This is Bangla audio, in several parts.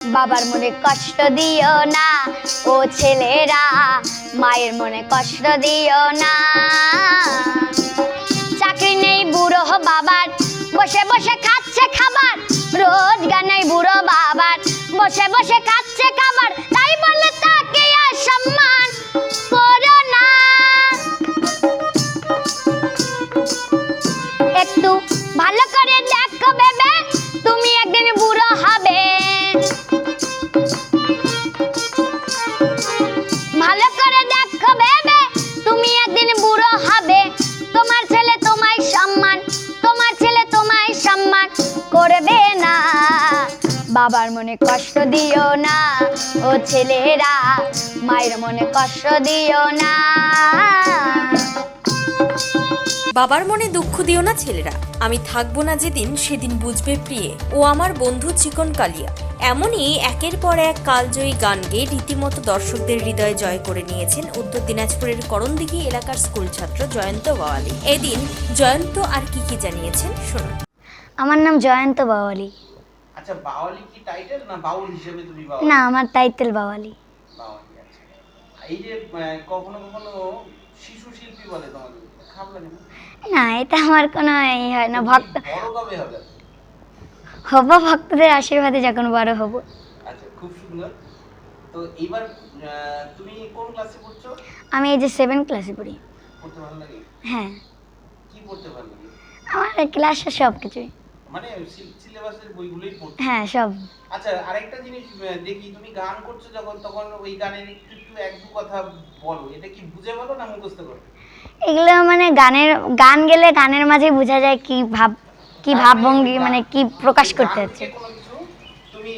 বাবার মনে কষ্ট দিও না ও ছেলেরা, মায়ের মনে কষ্ট দিও না। চাকরি নেই বুড়ো বাবার, বসে বসে খাচ্ছে খাবার, রোজগার নেই বুড়ো বাবার, বসে বসে খাচ্ছে খাবার, তাই বলে তাকে অসম্মান করো না। একটু ভালো করে দেখো ভেবে, তুমি একদিন বুড়ো হবে। ভালো করে দেখো ভেবে, তুমি একদিন বুড়ো হবে। তোমার ছেলে তোমায় সম্মান, তোমার ছেলে তোমায় সম্মান করবে না। বাবার মনে কষ্ট দিও না ও ছেলেরা, মায়ের মনে কষ্ট দিও না। বাবার মনে দুঃখ দিও না ছেলেরা, আমি থাকবো না যেদিন সেদিন বুঝবে প্রিয়ে, ও আমার বন্ধু চিকন কালিয়া। এমনই একের পর এক কালজয়ী গান গেয়ে রীতিমতো দর্শকদের হৃদয় জয় করে নিয়েছেন উত্তর দিনাজপুরের করণদিঘি এলাকার স্কুল ছাত্র জয়ন্ত বাওয়ালি। এদিন জয়ন্ত আর কি জানিয়েছেন শুনুন। আমার নাম জয়ন্ত বাওয়ালি। আচ্ছা, বাওয়ালি কি টাইটেল না বাউল হিসেবে তুমি বাওয়ালি? না, আমার টাইটেল বাওয়ালি। বাওয়ালি, আচ্ছা। এই যে কখনো কখনো শিশু শিল্পী বলে তোমাকে, খারাপ লাগে না? না, এটা আমার কোনো এই হয় না। ভক্ত বড় কবে হবে? হব ভক্তদের আশীর্বাদে যখন বড় হব। আচ্ছা, খুব সুন্দর। তো এবার তুমি কোন ক্লাসে পড়ছো? আমি এই যে 7 ক্লাসে পড়ি। পড়তে ভালো লাগে? হ্যাঁ, কি পড়তে ভালো লাগে? আমার ক্লাসে সব কিছুই, মানে সিলেবাসের বইগুলোই পড়ছো? হ্যাঁ সব। আচ্ছা, আরেকটা জিনিস দেখি, তুমি গান করছো যখন, তখন ওই গানের একটু একটু এক দু কথা বলো। এটা কি বুঝে বলো না মুখস্থ করো? এগুলো মানে গান গেলে গানের মাঝে বোঝা যায় কি ভাবভঙ্গি, মানে কি প্রকাশ করতে হচ্ছে। তুমি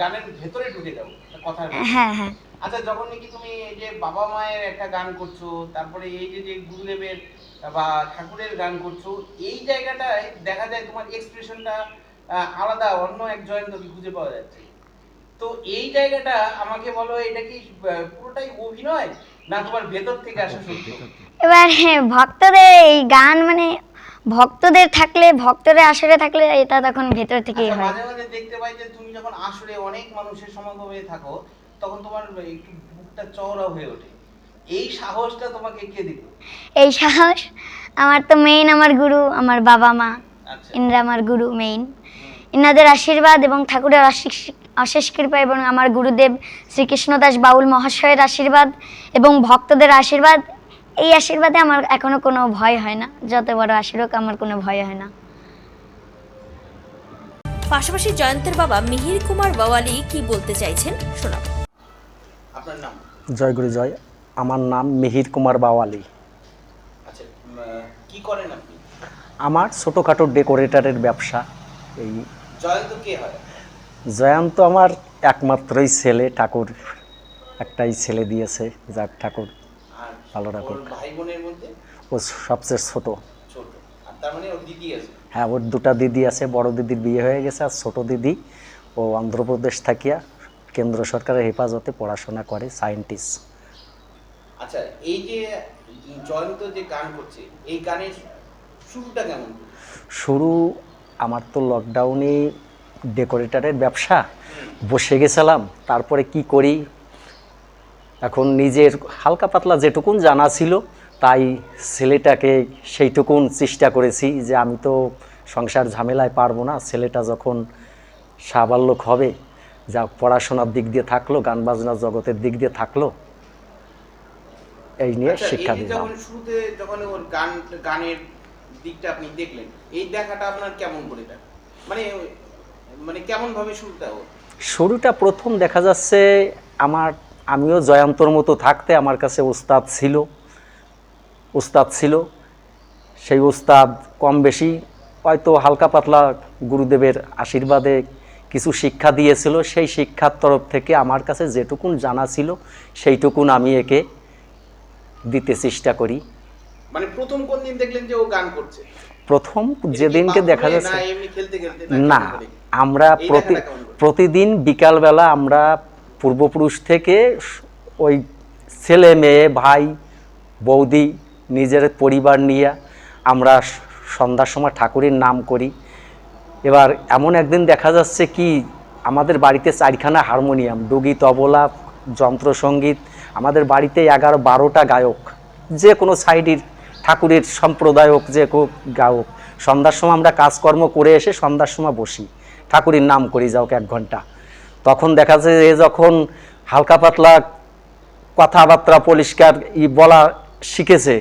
গানের ভেতরে ঢুকে যাও কথার। হ্যাঁ হ্যাঁ। আচ্ছা, যখন নাকি তুমি এই যে বাবা মায়ের একটা গান করছো, তারপরে এই যে যে গুরুদেবের বা ঠাকুরের গান করছো, এই জায়গাটায় দেখা যায় তোমার এক্সপ্রেশনটা আলাদা, অন্য এক জয়ন্তকে খুঁজে পাওয়া যাচ্ছে। তো এই জায়গাটা আমাকে বলো, এটা কি পুরোটাই অভিনয় না তোমার ভেতর থেকে আসা সত্যি? এবার ভক্তদের এই গান মানে ভক্তদের থাকলে, ভক্তদের আসরে থাকলে এটা তখন ভেতর থেকেই হয়। মাঝে মাঝে দেখতে পাই যে তুমি যখন আসরে অনেক মানুষের সমাগমে থাকো, তখন তোমার একটু বুকটা চওড়া হয়ে ওঠে। এই সাহসটা তোমাকে কে দিল? এই সাহস আমার তো মেইন আমার গুরু, আমার বাবা মা। আচ্ছা, ইনরা আমার গুরু মেইন। ইনাদের আশীর্বাদ এবং ঠাকুরের অশেষ কৃপা এবং আমার গুরুদেব শ্রীকৃষ্ণদাস বাউল মহাশয়ের আশীর্বাদ এবং ভক্তদের আশীর্বাদ, এই আশীর্বাদে আমার এখনো কোনো ভয় হয় না। যত বড় আশীর্বাদ আমার কোনো ভয় হয় না। পাশাপাশি জয়ন্তের বাবা মিহির কুমার বাওয়ালি কি বলতে চাইছেন শোনাব। আপনার নাম? জয় গুরু জয়। আমার নাম মিহির কুমার বাওয়ালি। আচ্ছা, কি করেন আপনি? আমার ছোটোখাটো ডেকোরেটরের ব্যবসা। এই জয়ন্ত কে হয়? জয়ন্ত আমার একমাত্রই ছেলে, ঠাকুর একটাই ছেলে দিয়েছে, যাক ঠাকুর আর ভালো রাখুক। ওর ভাই বোনের মধ্যে ও সবচেয়ে ছোট। ছোট। আর তার মানে ওর দিদি আছে? হ্যাঁ, ওর দুটা দিদি আছে। বড় দিদির বিয়ে হয়ে গেছে, আর ছোট দিদি ও অন্ধ্রপ্রদেশ থাকিয়া কেন্দ্র সরকারের হেফাজতে পড়াশোনা করে, সায়েন্টিস্ট। আচ্ছা, এই যে জয়ন্ত যে গান করছে, এই গানের শুরুটা কেমন? শুরু আমার তো লকডাউনে ডেকোরেটরের ব্যবসা, বসে গেছিলাম। তারপরে কি করি, এখন নিজের হালকা পাতলা যেটুকুন জানা ছিল তাই ছেলেটাকে সেইটুকুন চেষ্টা করেছি যে আমি তো সংসার ঝামেলায় পারবো না, ছেলেটা যখন সাবালক হবে, যা পড়াশোনার দিক দিয়ে থাকলো, গান বাজনার জগতের দিক দিয়ে থাকলো, এই নিয়ে শিক্ষা দিলাম। যখন শুরুতে যখন ওর গানের দিকটা আপনি দেখলেন, এই দেখাটা আপনার কেমন করে দেখা, মানে মানে কেমন ভাবে শুরুটা প্রথম দেখা যাচ্ছে আমিও জয়ন্তর মতো থাকতে আমার কাছে উস্তাদ ছিল। সেই উস্তাদ কম বেশি হয়তো হালকা পাতলা গুরুদেবের আশীর্বাদে কিছু শিক্ষা দিয়েছিল। সেই শিক্ষার তরফ থেকে আমার কাছে যেটুকুন জানা ছিল সেইটুকুন আমি একে দিতে চেষ্টা করি। মানে প্রথম কোন দিন দেখলেন যে ও গান করছে? প্রথম যেদিনকে দেখা যাচ্ছে না, আমরা প্রতিদিন বিকালবেলা আমরা পূর্বপুরুষ থেকে ওই ছেলে মেয়ে ভাই বৌদি নিজের পরিবার নিয়ে আমরা সন্ধ্যার সময় ঠাকুরের নাম করি। এবার এমন একদিন দেখা যাচ্ছে কি আমাদের বাড়িতে 4খানা হারমোনিয়াম, ডুগি, তবলা, যন্ত্রসঙ্গীত, আমাদের বাড়িতে 11-12টা গায়ক, যে কোনো সাইডের ঠাকুরের সম্প্রদায়ক যে গায়ক। সন্ধ্যার সময় আমরা কাজকর্ম করে এসে সন্ধ্যার সময় বসি, ঠাকুরের নাম করি যাও 1 ঘন্টা। তখন দেখা যায় যে যখন হালকা পাতলা কথাবার্তা পরিষ্কার বলা শিখেছে,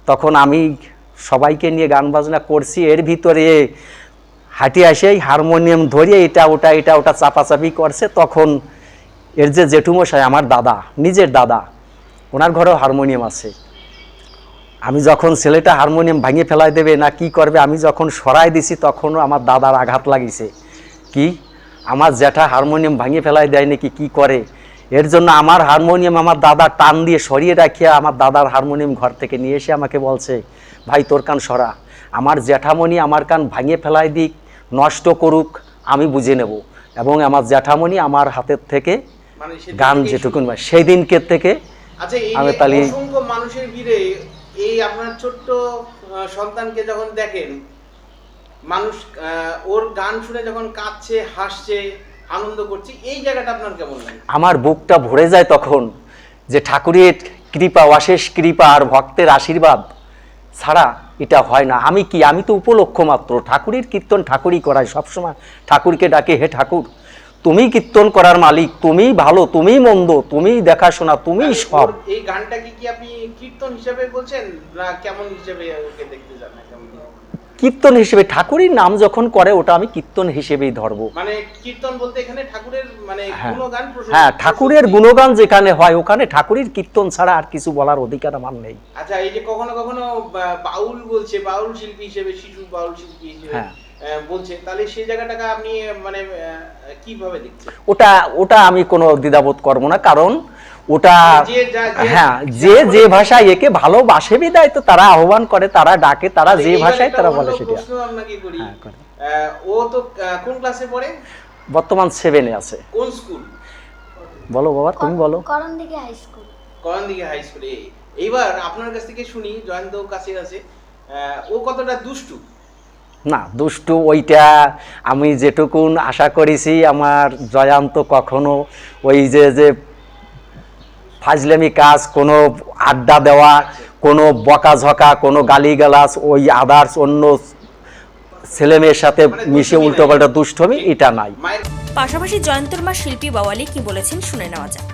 তখন আমি সবাইকে নিয়ে গান বাজনা করছি। এর ভিতরে হাঁটি আসেই হারমোনিয়াম ধরিয়ে এটা ওটা চাপাচাপি করছে। তখন এর যে জেঠুমশাই, আমার দাদা, নিজের দাদা, ওনার ঘরেও হারমোনিয়াম আছে। আমি যখন ছেলেটা হারমোনিয়াম ভাঙিয়ে ফেলাই দেবে না কি করবে, আমি যখন সরাই দিছি তখনও আমার দাদার আঘাত লাগিছে। কি আমার জ্যাঠা হারমোনিয়াম ভাঙিয়ে ফেলাই দেয় নাকি কি করে, এর জন্য আমার হারমোনিয়াম আমার দাদা টান দিয়ে সরিয়ে রাখিয়া আমার দাদার হারমোনিয়াম ঘর থেকে নিয়ে এসে আমাকে বলছে, ভাই তোর কান সরা, আমার জ্যাঠামণি আমার কান ভাঙিয়ে ফেলাই দিক, নষ্ট করুক, আমি বুঝে নেব। এবং আমার জ্যাঠামণি আমার হাতের থেকে মানে গান যেটুকুন সেই দিনকে থেকে আচ্ছা, এই আমি যে তাহলে অসংখ্য মানুষের ভিড়ে এই আপনার ছোট্ট সন্তানকে যখন দেখেন, মানুষ ওর গান শুনে যখন কাঁদছে, হাসছে, আনন্দ করছে, এই জায়গাটা আপনার কেমন লাগে? আমার বুকটা ভরে যায় তখন, যে ঠাকুরের কৃপা, অশেষ কৃপা আর ভক্তের আশীর্বাদ ছাড়া এটা হয় না। আমি তো উপলক্ষ মাত্র, ঠাকুরের কীর্তন ঠাকুরই করায়, সবসময় ঠাকুরকে ডাকে, হে ঠাকুর তুমি কীর্তন করার মালিক, তুমিই ভালো, তুমিই মন্দ, তুমিই দেখাশোনা, তুমিই সব। এই গানটাকে কি আপনি কীর্তন হিসেবে বলছেন না কেমন হিসেবে ওকে দেখতে চান? কীর্তন হিসেবে, ঠাকুরের নাম যখন করে ওটা আমি কীর্তন হিসেবেই ধরবো। মানে কীর্তন বলতে এখানে ঠাকুরের মানে গুণগান, হ্যাঁ, ঠাকুরের গুণগান যেখানে হয় ওখানে ঠাকুরের কীর্তন ছাড়া আর কিছু বলার অধিকার আমার নেই। আচ্ছা, এই যে কখনো কখনো বাউল বলছে, বাউল শিল্পী হিসেবে, শিশু বাউল শিল্পী হিসেবে বলছে, তাহলে সেই জায়গাটাকে আপনি মানে কিভাবে দেখছেন? ওটা আমি কোনো দ্বিধাবোধ করবো না, কারণ ওটা হ্যাঁ, যে ভাষায় একে ভালোবাসে বিদায় তো তারা আহ্বান করে, তারা ডাকে, তারা যে ভাষায় তারা বলে সেটা। আপনাকে করি, ও তো কোন ক্লাসে পড়ে? বর্তমান 7-এ আছে। কোন স্কুল? বলো বাবা, তুমি বলো। Karandighi high school. Karandighi high স্কুলে। এইবার আপনার কাছ থেকে শুনি, জয়ন্ত কাছে আছে, ও কতটা দুষ্টু? না, দুষ্টু ওইটা আমি যেটুকুন আশা করেছি, আমার জয়ন্ত কখনো ওই যে ফাজলামি কাজ, কোনো আড্ডা দেওয়া, কোনো বকাঝকা, কোনো গালিগালাজ, ওই আদার্স অন্য ছেলেমেয়ের সাথে মিশে উল্টোপাল্টা দুষ্টমি, এটা নাই। পাশাপাশি জয়ন্তর মা শিল্পী বাওয়ালি কি বলেছেন শুনে নেওয়া যাক।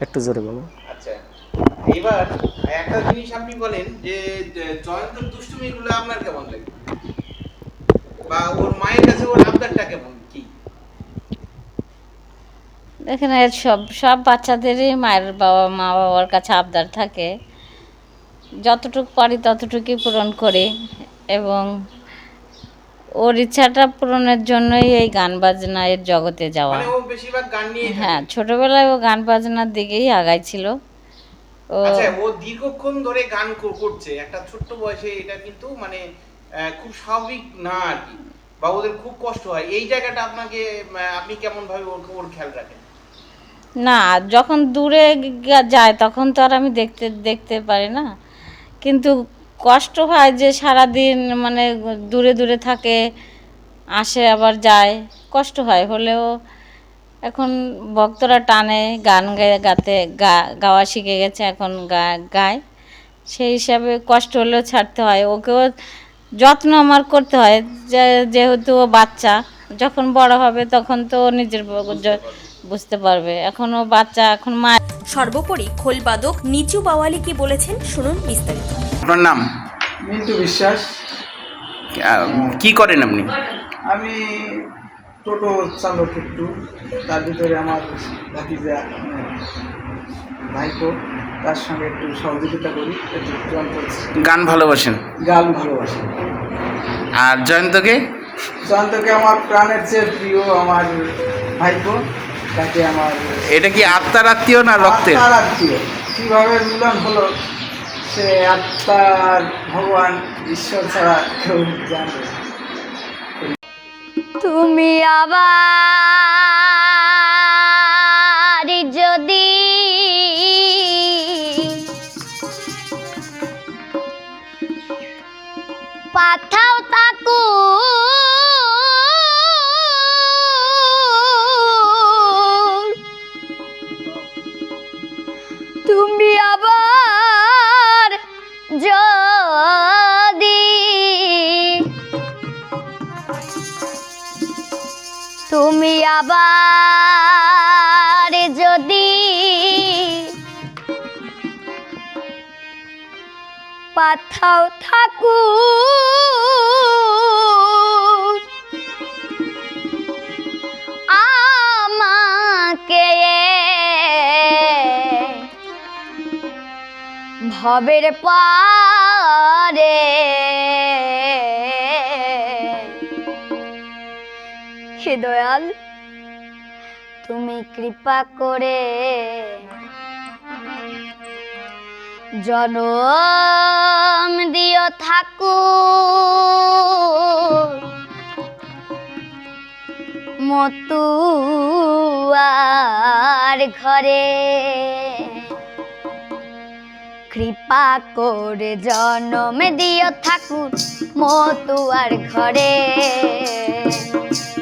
একটু জোরে বলো। আচ্ছা, এবার একটা জিনিস আপনি বলেন যে জয়ন্তর দুষ্টুমিগুলো আপনার কেমন লাগে, বা ওর মায়ের কাছে ওর আবদারটা কেমন, কি? দেখেন, সব বাচ্চাদেরই মা বাবার কাছে আবদার থাকে, যতটুকু পারি ততটুকুই পূরণ করি, এবং ওর ইচ্ছাটা পূরণের জন্যই এই গান বাজনার জগতে যাওয়া। মানে ও বেশিরভাগ গান নিয়ে, হ্যাঁ, ছোটবেলায় ও গান বাজনার দিকেই আগাইছিল। আচ্ছা, ও দীর্ঘক্ষণ ধরে গান করছে একটা ছোট্ট বয়সে, এটা কিন্তু মানে খুব স্বাভাবিক না আর কি, বা ওদের খুব কষ্ট হয়। এই জায়গাটা আপনাকে আপনি কেমন ভাবে ওর খেয়াল রাখেন? না, যখন দূরে যায় তখন তো আর আমি দেখতে পারি না, কিন্তু কষ্ট হয় যে সারাদিন মানে দূরে দূরে থাকে, আসে আবার যায়, কষ্ট হয়। হলেও এখন ভক্তরা টানে, গান গাওয়া শিখে গেছে, এখন গায়, সেই হিসাবে কষ্ট হলেও ছাড়তে হয়। ওকেও যত্ন আমার করতে হয়, যেহেতু ও বাচ্চা, যখন বড় হবে তখন তো নিজের বুঝতে পারবে, এখনও বাচ্চা, এখন মা। সর্বোপরি খোলবাদক নিচু বাওয়ালি কি বলেছেন শুনুন বিস্তারিত। আপনার নাম? মিন্টু বিশ্বাস। কি করেন আপনি? আমি টোটো চালক একটু, তার ভিতরে আমার ভাতিজা ভাইপো, তার সঙ্গে একটু সহযোগিতা করি, একটু গান ভালোবাসেন? গান ভালোবাসি। আর জয়ন্তকে? জয়ন্তকে আমার প্রাণের চেয়ে প্রিয়, আমার ভাইপো, তাকে আমার। এটা কি আত্মার আত্মীয় না রক্তের? আত্মার আত্মীয়। কীভাবে মিলন হলো সে আত্মার ভগবান ঈশ্বর ছাড়া কেউ জানে। তুমি আবার যদি পাঠাও তাকু তুমি আবার যদি পাথাও থাকু আমাকে ভবের পারে হে দয়াল তুমি কৃপা করে জনম দিও থাকু মতুয়ার ঘরে কৃপা করে জনম দিও ঠাকুর মতুয়ার ঘরে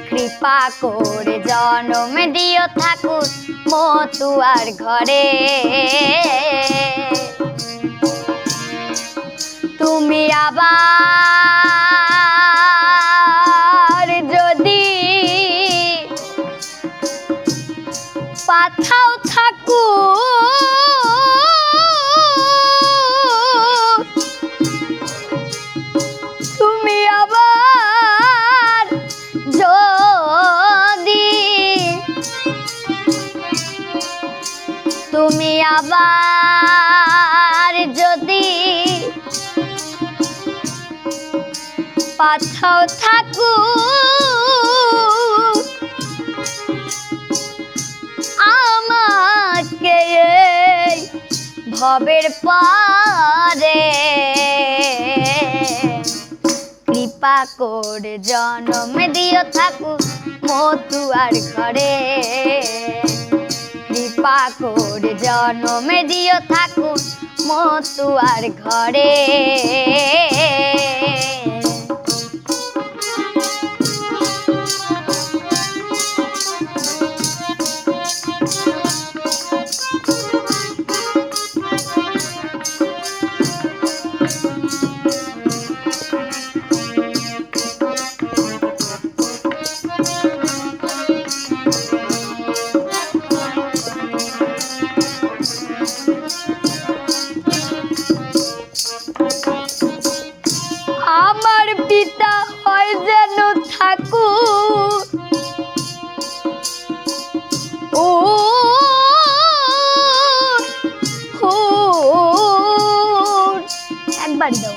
কৃপা করে জনম দিও ঠাকুর মতুয়ার ঘরে তুমি আবার যদি পাথাও থাকু তুমি আবার যদি তুমি আবার যদি পাথাও থাকু আমাকে এই ভবের পারে কৃপা করে জনম দিও ঠাকুর মতুয়ার ঘরে কৃপা করে জনম দিও ঠাকুর মতুয়ার ঘরে আমার পিতা হয় যেন ঠাকুর ও একবার দাও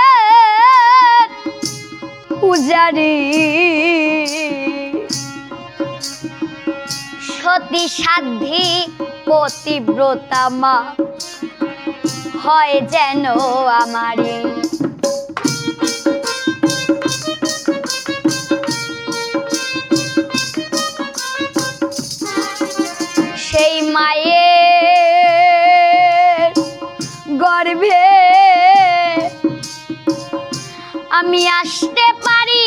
সত্যের পূজারি সতী সাধ্বী পতিব্রতা মা হয় যেন আমারি সেই মায়ের গর্ভে আমি আসতে পারি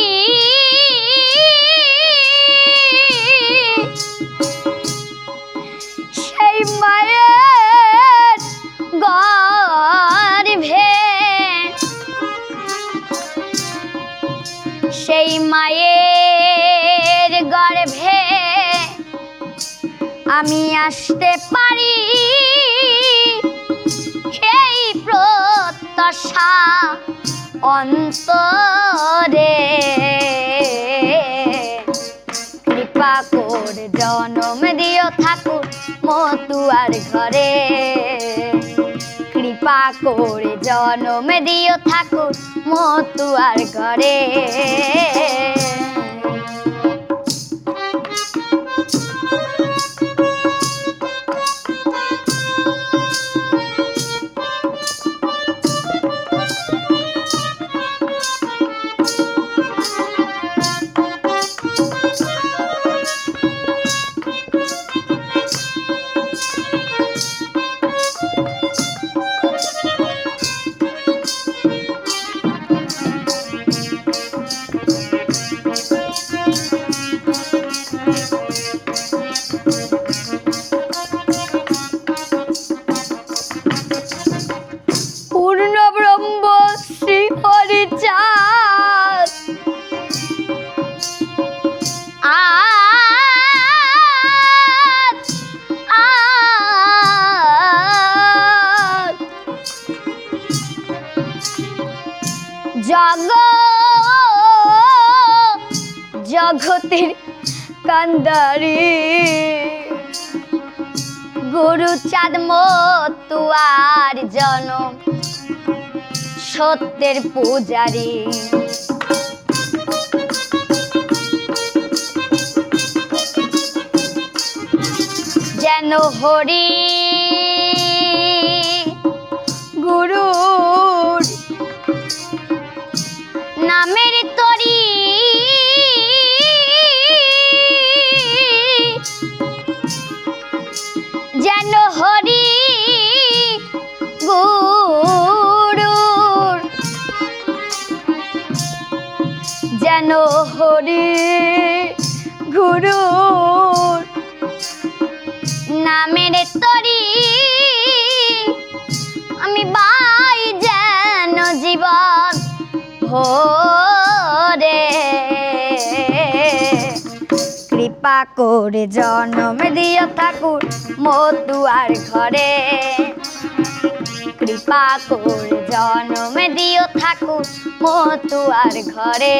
সেই মায়ের গর্ভে সেই মায়ের গর্ভে আমি আসতে পারি সেই প্রত্যাশা অন্তরে কৃপা করে জনম দিও ঠাকুর মতুয়ার ঘরে কৃপা করে জনম দিও ঠাকুর মতুয়ার ঘরে জগতের কান্দারি গুরু চাঁদ মতুয়ার জনম সত্যের পূজারি যেন হরি গুরুর নামের তরি যেন হরি গুরুর যেন হরি গুরুর নামের তরি আমি বাই যেন জীবন ভরে কৃপা করে জন্ম দিও ঠাকুর মতুয়ার ঘরে কৃপা করে জন্ম দিও ঠাকুর মতুয়ার ঘরে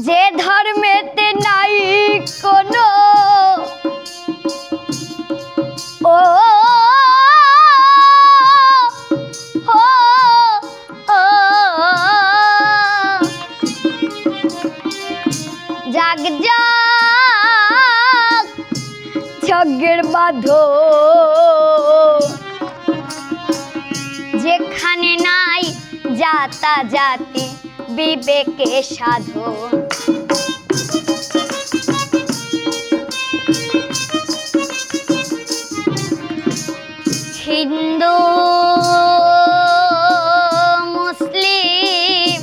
যে ধর্মেতে নাই কোনো ও জাগ জাগ যজ্ঞের বাঁধো যেখানে নাই জাতা জাতি বিবেকে সাধন হিন্দু মুসলিম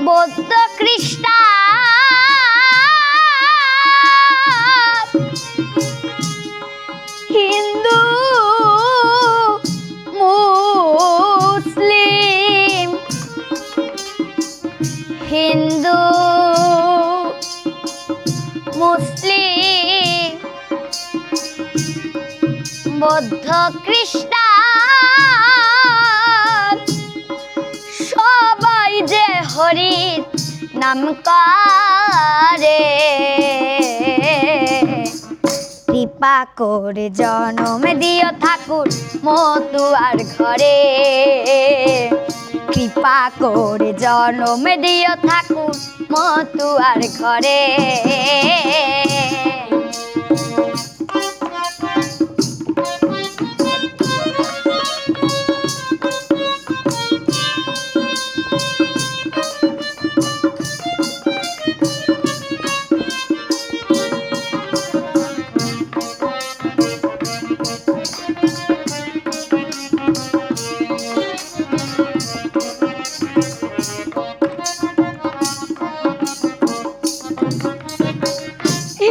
বৌদ্ধ খ্রিস্টান হিন্দু মুসলিম হিন্দু মুসলিম বৌদ্ধ খ্রিস্টান সবাই যে হরির নাম করে কৃপা করে জন্ম দিও ঠাকুর মতুয়ার ঘরে কৃপা করে জন্ম দিও ঠাকুর মতুয়ার ঘরে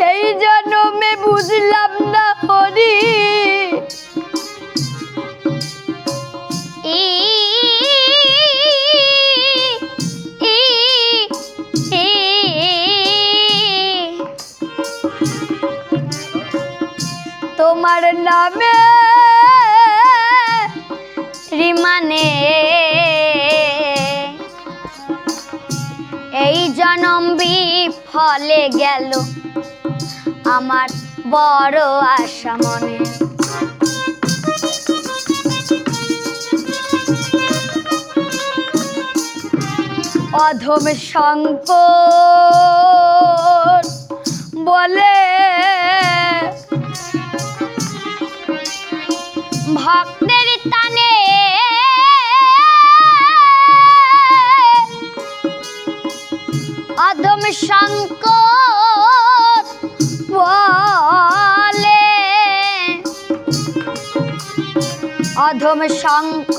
এই জন্মে বুঝলাম না হরি তোমার নামে রিমানে এই জনম বিফলে গেল আমার বড় আশা মনে অধম শঙ্কর বলে ভক্তের টানে অধম শঙ্কর বলে অধম শঙ্ক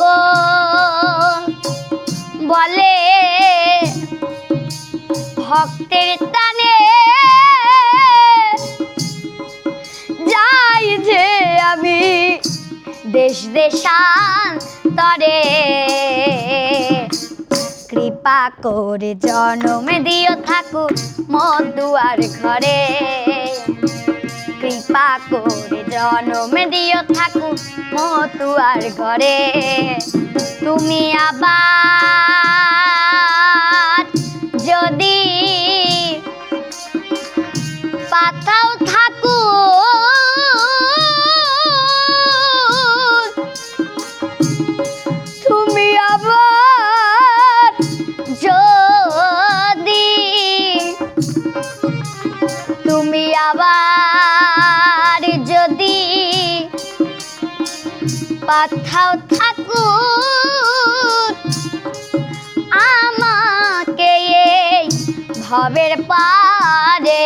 বলে ভক্তের টানে যাই যে আমি দেশ দেশান্তরে, কৃপা করে জনম দিও ঠাকুর মোর দুয়ার ঘরে, কৃপা করে জনম দিও ঠাকুর মোর দুয়ার ঘরে। তুমি আবার যদি পাঠাও ঠাকুর, তুমি আবার যদি, তুমি আবার যদি পাঠাও ঠাকুর আমাকে এই ভবের পারে,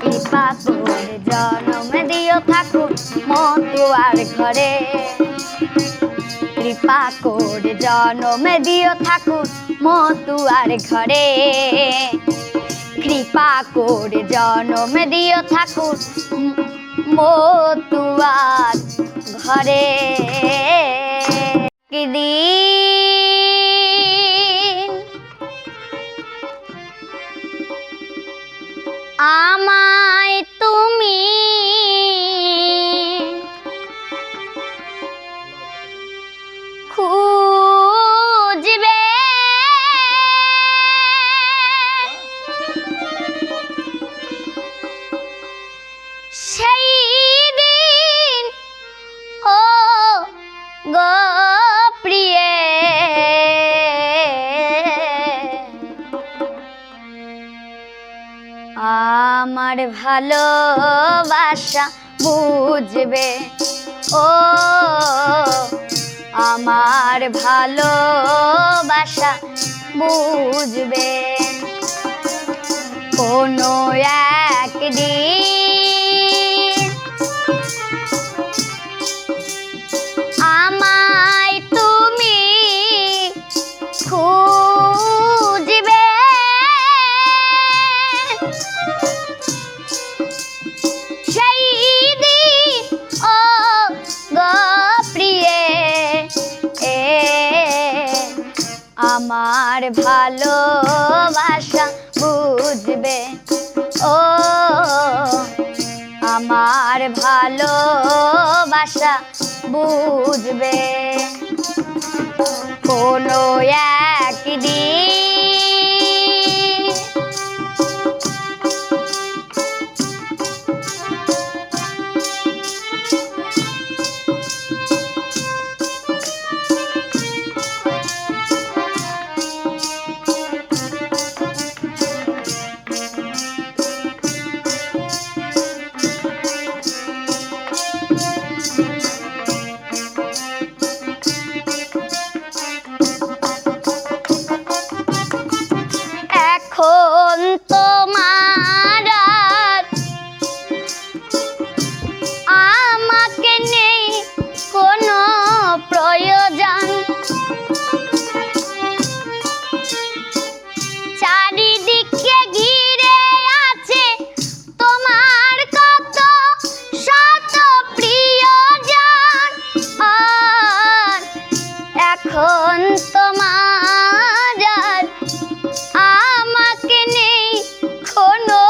কৃপা করে জনম দিও ঠাকুর মোর দুয়ার ঘরে, কৃপা করে জনম দিও ঠাকুর মোর দুয়ার ঘরে, কৃপা করে জনম দিও ঠাকুর মোর দুয়ার ঘরে। দিন আমায় তুমি খুঁজবে, সেই দিন ও গো প্রিয়ে আমার ভালোবাসা বুঝবে, ও আমার ভালোবাসা বুঝবে, কোনো একদিন আমায় তুমি খুঁজবে, সেই দিন ও গো প্রিয়ে আমার ভালোবাসা বুঝবে, ও আমার ভালোবাসা বুঝবে, কোনো একদিন এখন তোমার আর আমাকে নেই কোনো প্রয়োজন, চারিদিকে ঘিরে আছে তোমার কত শত প্রিয়জন, আর এখন তোমার আর আমাকে নেই কোনো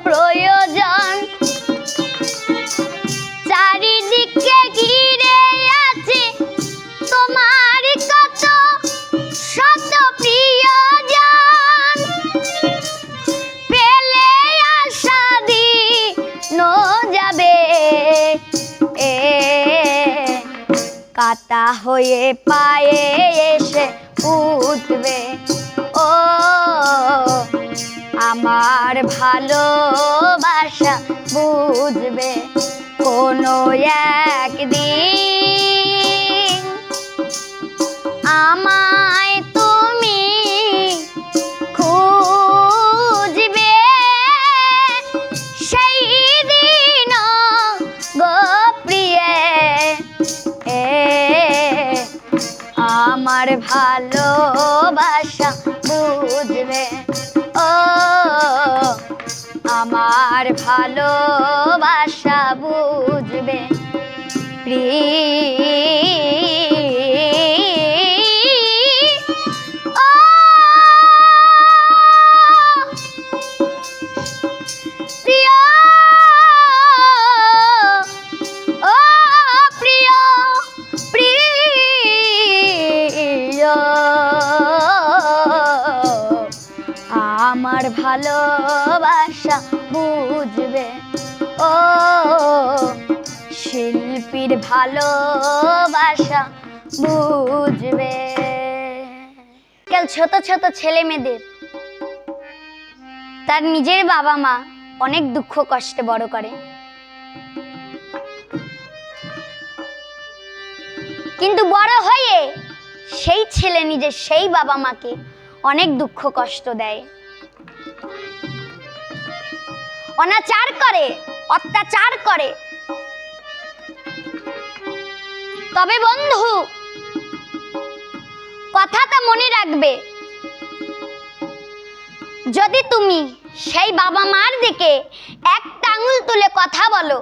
প্রয়োজন, চারিদিকে ঘিরে আছে তোমার কত শত প্রিয়জন, পেলে আশা দিন যাবে, কাটা হয়ে পায়ে এসে উঠবে, ও আমার ভালোবাসা বুঝবে, কোনো একদিন আমায় তুমি খুঁজবে। বুঝবে ও আমার ভালোবাসা বুঝবে প্রিয় ও প্রিয় প্রিয় আমার ভালোবাসা বুঝবে ও শিল্পীর ভালোবাসা বুঝবে। কাল ছোট ছোট ছেলে মেয়েদের তার নিজের বাবা মা অনেক দুঃখ কষ্টে বড় করে, কিন্তু বড় হয়ে সেই ছেলে নিজের সেই বাবা মাকে অনেক দুঃখ কষ্ট দেয়, অনাচার করে, অত্যাচার করে। তবে বন্ধু কথাটা মনে রাখবে, যদি তুমি সেই বাবা মার দিকে একটা আঙুল তুলে কথা বলো,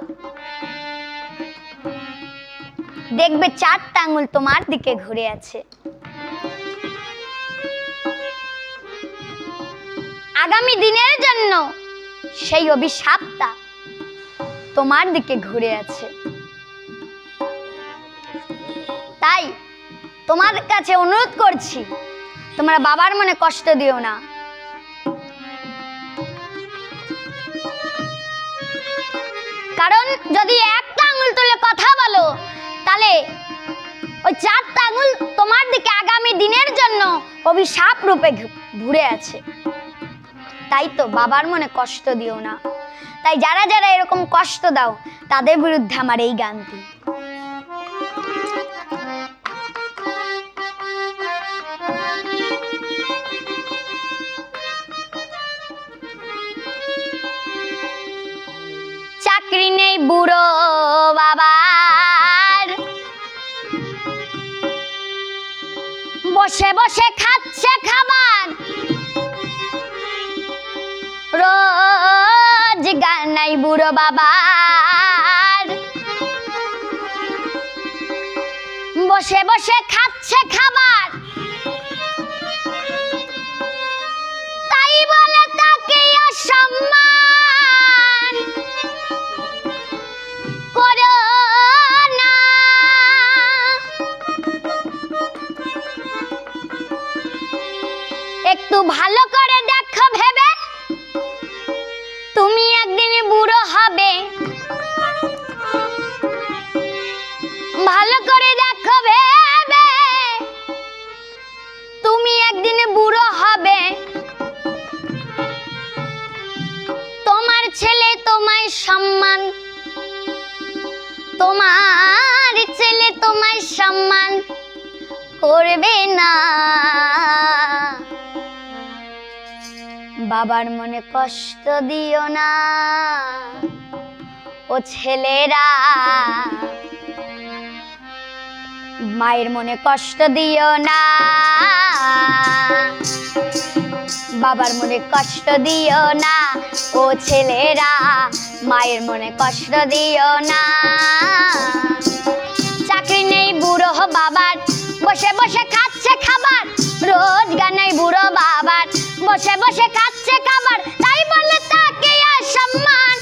দেখবে 4টা আঙুল তোমার দিকে ঘুরে আছে। আগামী দিনের জন্য সেই অভিশাপটা তোমার দিকে ঘুরে আছে। তাই তোমার কাছে অনুরোধ করছি, তোমরা বাবার মনে কষ্ট দিও না। কারণ যদি একটা আঙুল তুলে কথা বলো, তাহলে ওই 4টা আঙুল তোমার দিকে আগামী দিনের জন্য অভিশাপ রূপে ঘুরে আছে। তাই তো বাবার মনে কষ্ট দিও না। তাই যারা যারা এরকম কষ্ট দাও, তাদের বিরুদ্ধে আমার এই গানটি। চাকরি নেই বুড়ো বাবার, বসে বসে খাচ্ছে খাবার, রোজগার নাই বুড়ো বাবার, বসে বসে খাচ্ছে খাবার। তাই বলে তাকে অসম্মান করো না। একটু ভালো করে দেখো ভেবে, তুমি একদিন বুড়ো হবে। ভালো করে দেখো ভেবে, তুমি একদিন বুড়ো হবে। তোমার ছেলে তোমায় সম্মান, তোমার ছেলে তোমায় সম্মান করবে না। বাবার মনে কষ্ট দিও না ও ছেলেরা, মায়ের মনে কষ্ট দিও না, বাবার মনে কষ্ট দিও না ও ছেলেরা, মায়ের মনে কষ্ট দিও না। চাকরি নেই বুড়ো বাবার, বসে বসে খাচ্ছে খাবার, রোজগার নেই বুড়ো বাবার, বসে বসে খাচ্ছে খাবার। তাই বলে তাকে অসম্মান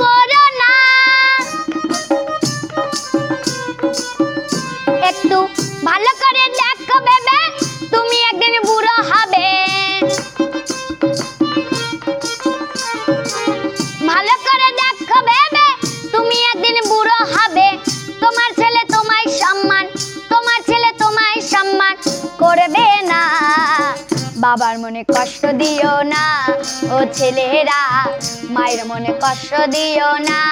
করো না। একটু ভালো করে দেখো ভেবে, তুমি একদিন বুড়ো হবে। ভালো করে দেখো ভেবে, তুমি একদিন বুড়ো হবে। তোমার ছেলে তোমায় সম্মান, তোমার ছেলে তোমায় সম্মান করবে না। বাবার মনে কষ্ট দিও না ও ছেলেরা, মায়ের মনে কষ্ট দিও না।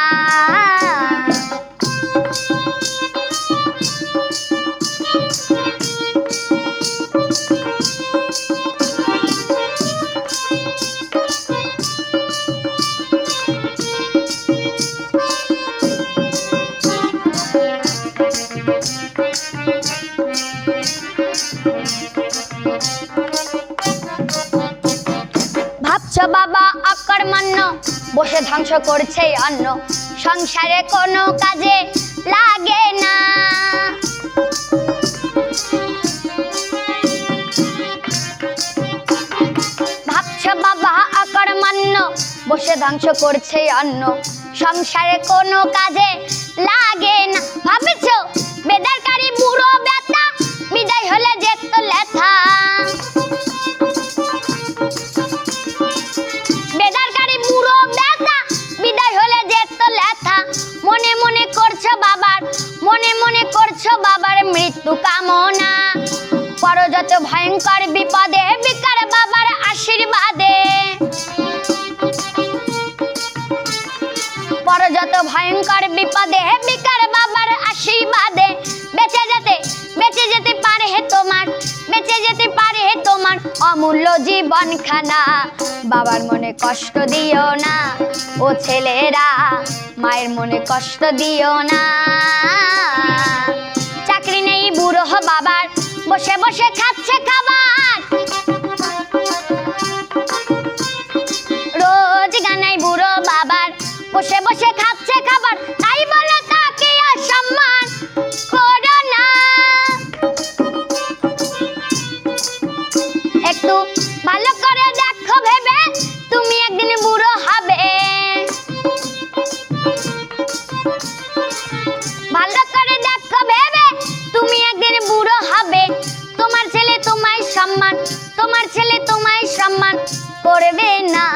ভাবছো বাবা অকর্মণ্য, বসে ধ্বংস করছে অন্ন, সংসারে কোনো কাজে লাগে না। ভাবছো বাবা অকর্মণ্য, বসে ধ্বংস করছে অন্ন, সংসারে কোনো কাজে লাগে না। ভাবছো বেদরকারি বুড়ো বেটা, বিদায় হলে যেত লেথা। বেদরকারি বুড়ো বেটা, বিদায় হলে যেত লেথা। মনে মনে করছো বাবার, মনে মনে করছো বাবার মৃত্যু কামনা। পরো যত ভয়ঙ্কর বিপদে, বিকার বাবার আশীর্বাদে। পরো যত ভয়ঙ্কর বিপদে, বিকার বাবার আশীর্বাদে। বেঁচে যেতে পারে হে তোমার, বেঁচে যেতে পারে হে তোমার অমূল্য জীবন খানা। বাবার মনে কষ্ট দিও না ও ছেলেরা, মায়ের মনে কষ্ট দিও না। চাকরি নেই বুড়ো বাবার, বসে বসে খাচ্ছে খাবার। রোজগার নাই বুড়ো বাবার, বসে বসে খাচ্ছে খাবার। তাই বলে তাকে অসম্মান করো না। একটু ভালো করে দেখো ভেবে, তুমি একদিন বুড়ো হবে। ভালো করে দেখো ভেবে, তুমি একদিন বুড়ো হবে। তোমার ছেলে তোমায় সম্মান, তোমার ছেলে তোমায় সম্মান করবে না।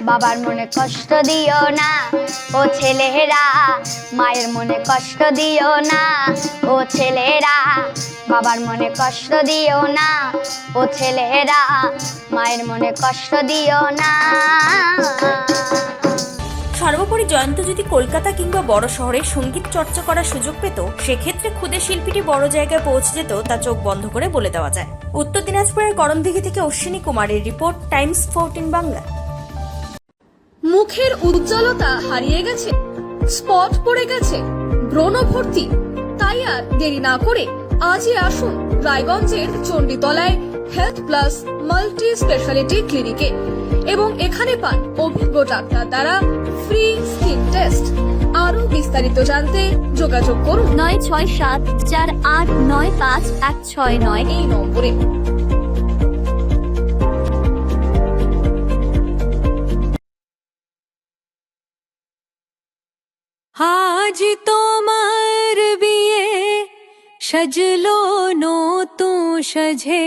বাবার মনে কষ্ট দিও না ও ছেলেরা, মায়ের মনে কষ্ট দিও না ও ছেলেরা। বাবার মনে কষ্ট দিও না ও ছেলেরা, মায়ের মনে কষ্ট দিও না। সর্বোপরি জয়ন্ত যদি কলকাতা কিংবা বড় শহরে সঙ্গীত চর্চা করার সুযোগ পেত, সেক্ষেত্রে খুদে শিল্পীটি বড় জায়গায় পৌঁছে যেত, তা চোখ বন্ধ করে বলে দেওয়া যায়। উত্তর দিনাজপুরের করণদিঘি থেকে অশ্বিনী কুমারের রিপোর্ট, টাইমস 14 বাংলা। মুখের উজ্জ্বলতা হারিয়ে গেছে, স্পট পড়ে গেছে, ব্রণ ভর্তি, তাই আর দেরি না করে আজই আসুন রায়গঞ্জের চণ্ডীতলায় হেলথ প্লাস মাল্টি স্পেশালিটি ক্লিনিকে এবং এখানে পান অভিজ্ঞ ডাক্তার দ্বারা ফ্রি স্কিন টেস্ট। আরো বিস্তারিত জানতে যোগাযোগ করুন 9674895169 এই নম্বরে। আজ তোমার বিয়ে, সাজলো নতুন সাজে।